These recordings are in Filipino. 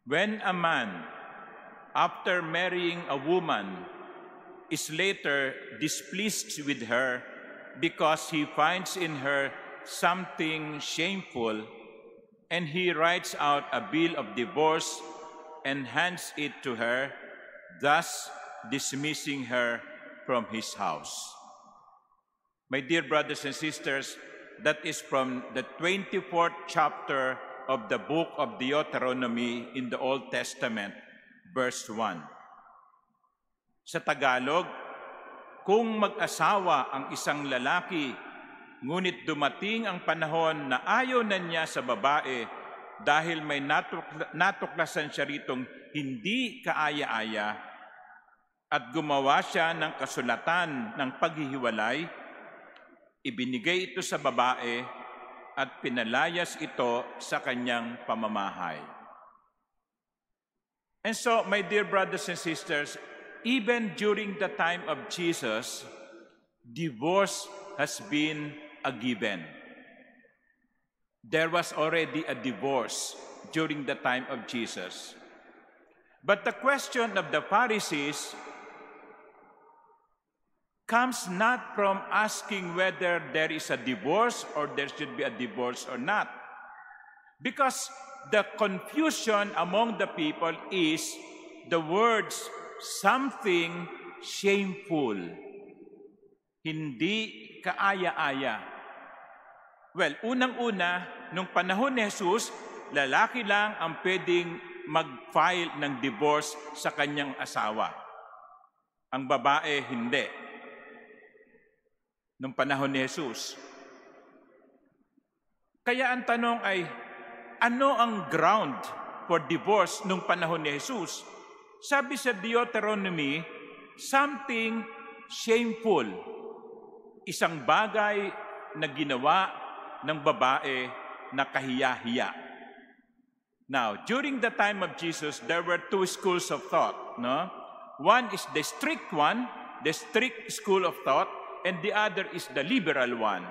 When a man, after marrying a woman, is later displeased with her because he finds in her something shameful, and he writes out a bill of divorce and hands it to her, thus dismissing her from his house. My dear brothers and sisters, that is from the 24th chapter of the book of Deuteronomy in the Old Testament, verse 1. Sa Tagalog, kung mag-asawa ang isang lalaki, ngunit dumating ang panahon na ayaw na niya sa babae dahil may natuklasan siya ritong hindi kaaya-aya at gumawa siya ng kasulatan ng paghihiwalay, ibinigay ito sa babae at pinalayas ito sa kanyang pamamahay. And so, my dear brothers and sisters, even during the time of Jesus, divorce has been a given. There was already a divorce during the time of Jesus. But the question of the Pharisees comes not from asking whether there is a divorce or there should be a divorce or not. Because the confusion among the people is the words, something shameful. Hindi kaaya-aya. Well, unang-una, nung panahon ni Jesus, lalaki lang ang pwedeng mag-file ng divorce sa kanyang asawa. Ang babae, hindi. Nung panahon ni Jesus. Kaya ang tanong ay, ano ang ground for divorce nung panahon ni Jesus? Sabi sa Deuteronomy, something shameful. Isang bagay na ginawa ng babae na kahiya-hiya. Now, during the time of Jesus, there were two schools of thought. No? One is the strict one, the strict school of thought, and the other is the liberal one.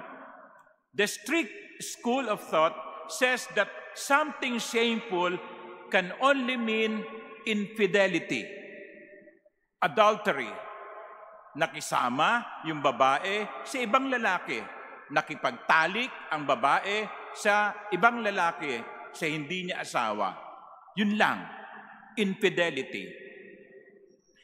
The strict school of thought says that something shameful can only mean infidelity, adultery. Nakisama yung babae sa ibang lalaki. Nakipagtalik ang babae sa ibang lalaki sa hindi niya asawa. Yun lang, infidelity.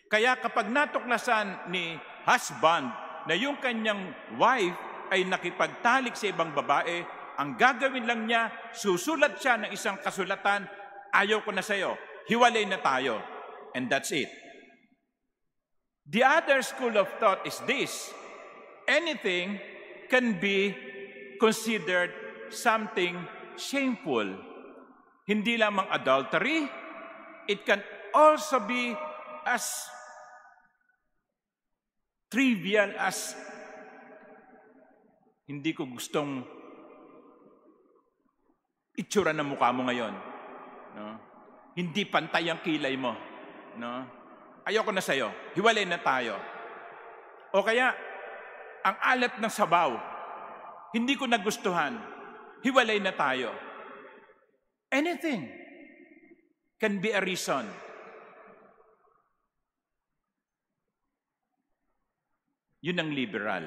Kaya kapag natuklasan ni husband na yung kanyang wife ay nakipagtalik sa ibang babae, ang gagawin lang niya, susulat siya ng isang kasulatan, ayaw ko na sa'yo, hiwalay na tayo. And that's it. The other school of thought is this: anything can be considered something shameful. Hindi lamang adultery, it can also be as trivial as hindi ko gustong itsura ng mukha mo ngayon. No? Hindi pantay ang kilay mo. No? Ayoko na sa'yo. Hiwalay na tayo. O kaya, ang alat ng sabaw. Hindi ko nagustuhan. Hiwalay na tayo. Anything can be a reason. Yun ang liberal.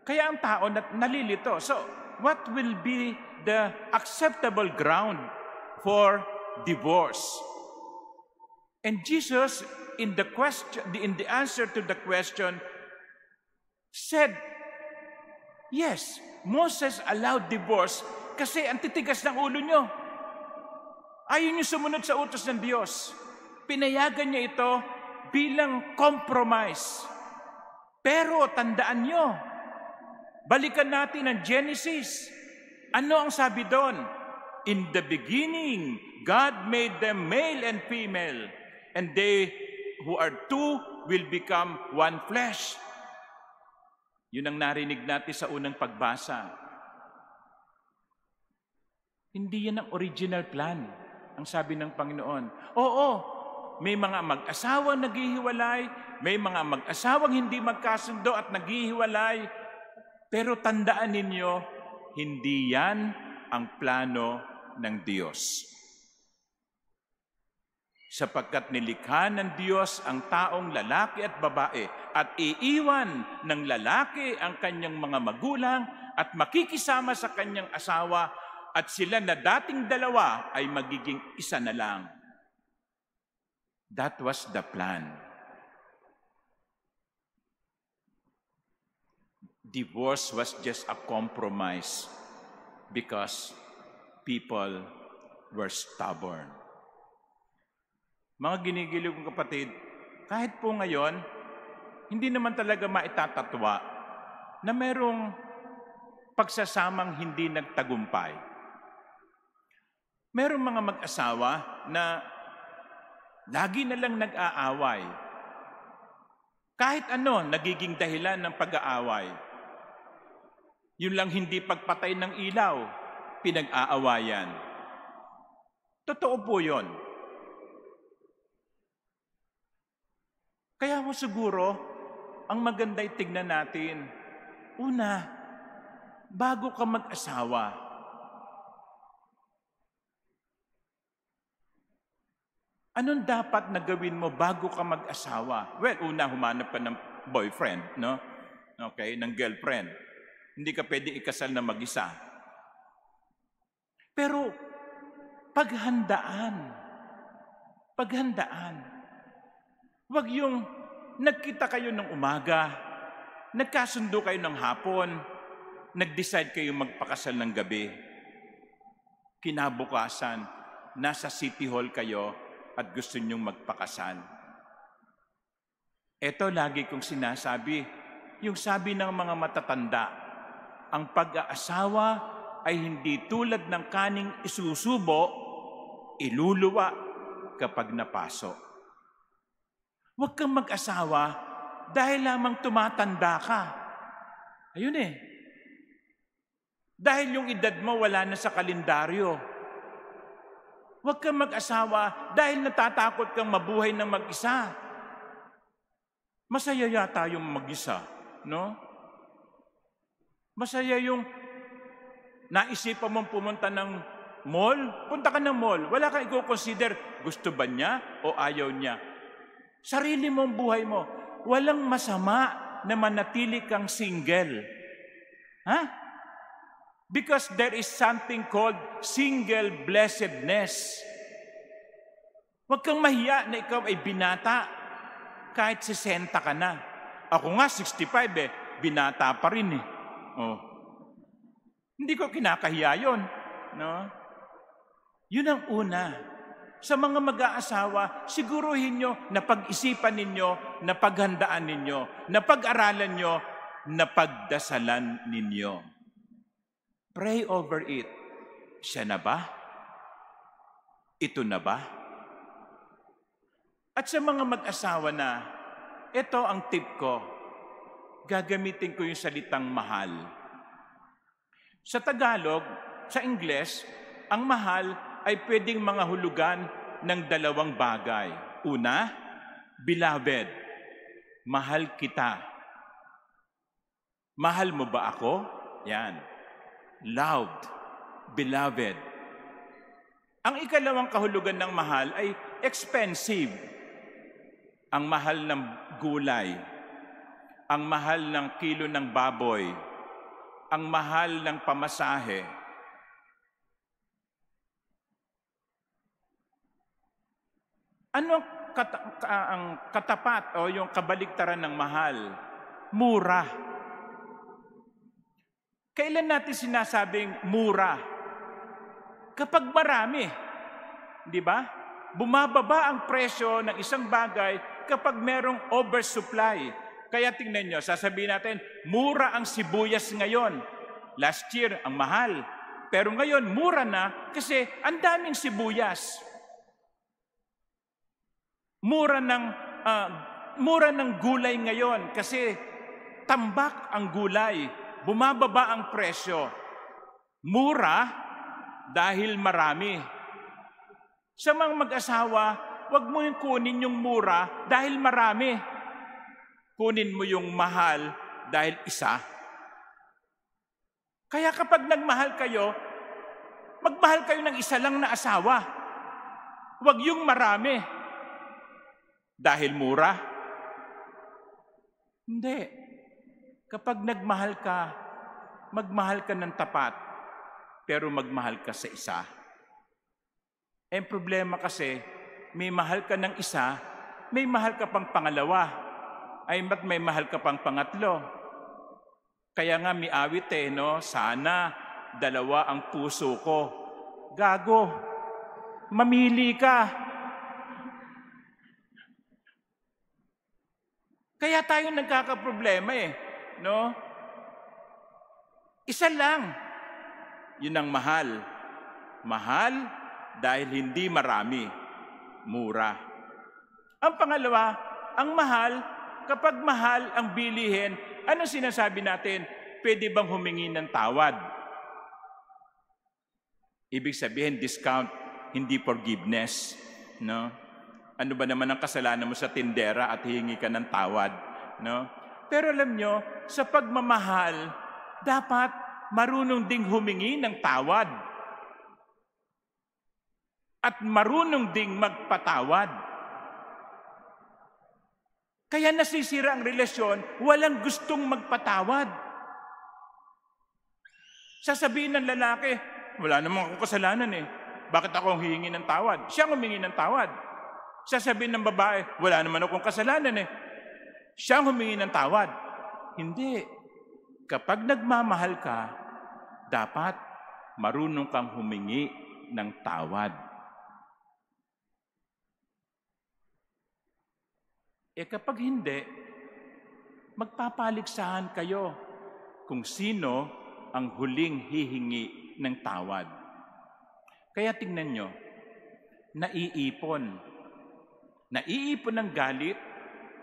Kaya ang tao nalilito. So, what will be the acceptable ground for divorce? And Jesus, in the answer to the question, said, yes, Moses allowed divorce kasi ang titigas ng ulo nyo. Ayaw nyo sumunod sa utos ng Diyos. Pinayagan niya ito bilang compromise. Pero tandaan nyo, balikan natin ang Genesis. Ano ang sabi doon? In the beginning, God made them male and female, and they who are two will become one flesh. Yun ang narinig natin sa unang pagbasa. Hindi yan ang original plan, ang sabi ng Panginoon. Oo, may mga mag-asawang naghihiwalay, may mga mag-asawang hindi magkasundo at naghihiwalay. Pero tandaan ninyo, hindi yan ang plano ng Diyos. sapagkat nilikha ng Diyos ang taong lalaki at babae at iiwan ng lalaki ang kanyang mga magulang at makikisama sa kanyang asawa at sila na dating dalawa ay magiging isa na lang. That was the plan. Divorce was just a compromise because people were stubborn. Mga ginigiliw kong kapatid, kahit po ngayon, hindi naman talaga maitatatwa na merong pagsasamang hindi nagtagumpay. Merong mga mag-asawa na lagi na lang nag-aaway. Kahit ano, nagiging dahilan ng pag-aaway. Yun lang hindi pagpatay ng ilaw, pinag-aawayan. Totoo po yun. Kaya mo siguro, ang maganda'y tignan natin. Una, bago ka mag-asawa, anong dapat na gawin mo bago ka mag-asawa? Well, una, humanap ka ng boyfriend, no? Okay, ng girlfriend. Hindi ka pwede ikasal na mag-isa. Pero, paghandaan. Huwag yung nagkita kayo ng umaga, nagkasundo kayo ng hapon, nag-decide kayo magpakasal ng gabi. Kinabukasan, nasa City Hall kayo at gusto nyong magpakasal. Ito lagi kong sinasabi, yung sabi ng mga matatanda, ang pag-aasawa ay hindi tulad ng kaning isusubo, iluluwa kapag napaso. Huwag kang mag-asawa dahil lamang tumatanda ka. Ayun eh. Dahil yung edad mo wala na sa kalendaryo. Huwag kang mag-asawa dahil natatakot kang mabuhay ng mag-isa. Masaya yata yung mag-isa, no? Masaya yung naisipan mong pumunta ng mall. Punta ka ng mall. Wala kang i-consider gusto ba niya o ayaw niya. Sarili mong buhay mo. Walang masama na manatili kang single. Ha? Because there is something called single blessedness. Huwag kang mahiya na ikaw ay binata kahit 60 ka na. Ako nga 65 binata pa rin eh. Oh. Hindi ko kinakahiya yun. No? Yun ang una. Sa mga mag-aasawa, siguruhin nyo na pag-isipan ninyo, na paghandaan ninyo, na pag-aralan nyo, na pagdasalan ninyo. Pray over it. Siya na ba? Ito na ba? At sa mga mag-asawa na, ito ang tip ko. Gagamitin ko yung salitang mahal. Sa Tagalog, sa Ingles, ang mahal ay pwedeng mga hulugan ng dalawang bagay. Una, beloved, mahal kita. Mahal mo ba ako? Yan. Loved, beloved. Ang ikalawang kahulugan ng mahal ay expensive. Ang mahal ng gulay, ang mahal ng kilo ng baboy, ang mahal ng pamasahe. Ano ang katapat o yung kabaligtaran ng mahal? Mura. Kailan natin sinasabing mura? Kapag marami. Di ba? Bumababa ang presyo ng isang bagay kapag merong oversupply. Kaya tingnan nyo, sasabihin natin, mura ang sibuyas ngayon. Last year, ang mahal. Pero ngayon, mura na kasi ang daming sibuyas. Mura ng gulay ngayon kasi tambak ang gulay. Bumababa ang presyo. Mura dahil marami. Sa mga mag-asawa, huwag mo yung kunin yung mura dahil marami. Kunin mo yung mahal dahil isa. Kaya kapag nagmahal kayo, magmahal kayo ng isa lang na asawa. Huwag yung marami. Dahil mura? Hindi. Kapag nagmahal ka, magmahal ka ng tapat, pero magmahal ka sa isa. Eh, problema kasi, may mahal ka ng isa, may mahal ka pang pangalawa, ay may mahal ka pang pangatlo. Kaya nga may awit no? Sana dalawa ang puso ko. Gago, mamili ka. Kaya tayo nagkakaproblema no? Isa lang. Yun ang mahal. Mahal dahil hindi marami. Mura. Ang pangalawa, ang mahal, kapag mahal ang bilihin, ano sinasabi natin? Pwede bang humingi ng tawad? Ibig sabihin, discount, hindi forgiveness. No? Ano ba naman ang kasalanan mo sa tindera at hihingi ka ng tawad? No? Pero alam nyo, sa pagmamahal, dapat marunong ding humingi ng tawad. At marunong ding magpatawad. Kaya nasisira ang relasyon, walang gustong magpatawad. Sasabihin ng lalaki, wala namang akong kasalanan Bakit ako ang hihingi ng tawad? Siya ang humingi ng tawad. Sasabihin ng babae, wala naman akong kasalanan Siya ang humingi ng tawad. Hindi. Kapag nagmamahal ka, dapat marunong kang humingi ng tawad. Kapag hindi, magpapaligsahan kayo kung sino ang huling hihingi ng tawad. Kaya tingnan nyo, naiipon. Naiipon ng galit,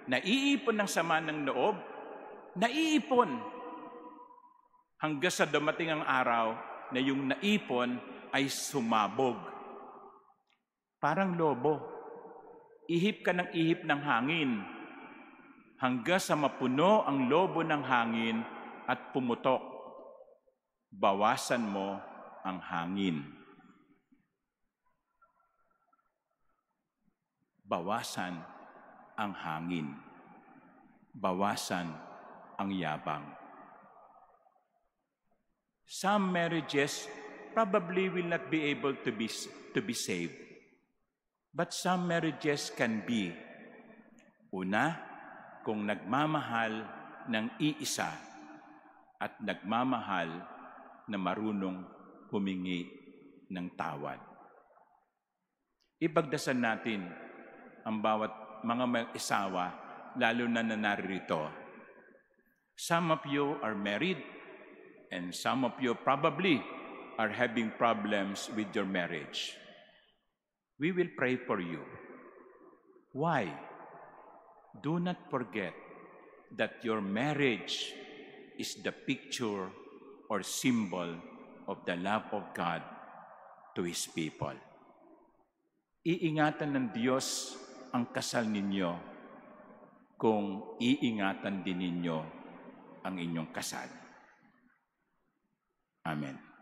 naiipon ng sama ng loob, naiipon. Hanggang sa dumating ang araw na yung naipon ay sumabog. Parang lobo. Ihip ka ng ihip ng hangin hanggang sa mapuno ang lobo ng hangin at pumutok. Bawasan mo ang hangin. Bawasan ang hangin. Bawasan ang yabang. Some marriages probably will not be able to be saved. But some marriages can be. Una, kung nagmamahal ng iisa at nagmamahal na marunong humingi ng tawad. Ipagdasal natin ang bawat mga mag-isawa, lalo na narito. Some of you are married and some of you probably are having problems with your marriage. We will pray for you. Why? Do not forget that your marriage is the picture or symbol of the love of God to His people. Iingatan ng Diyos ang kasal ninyo kung iingatan din ninyo ang inyong kasal. Amen.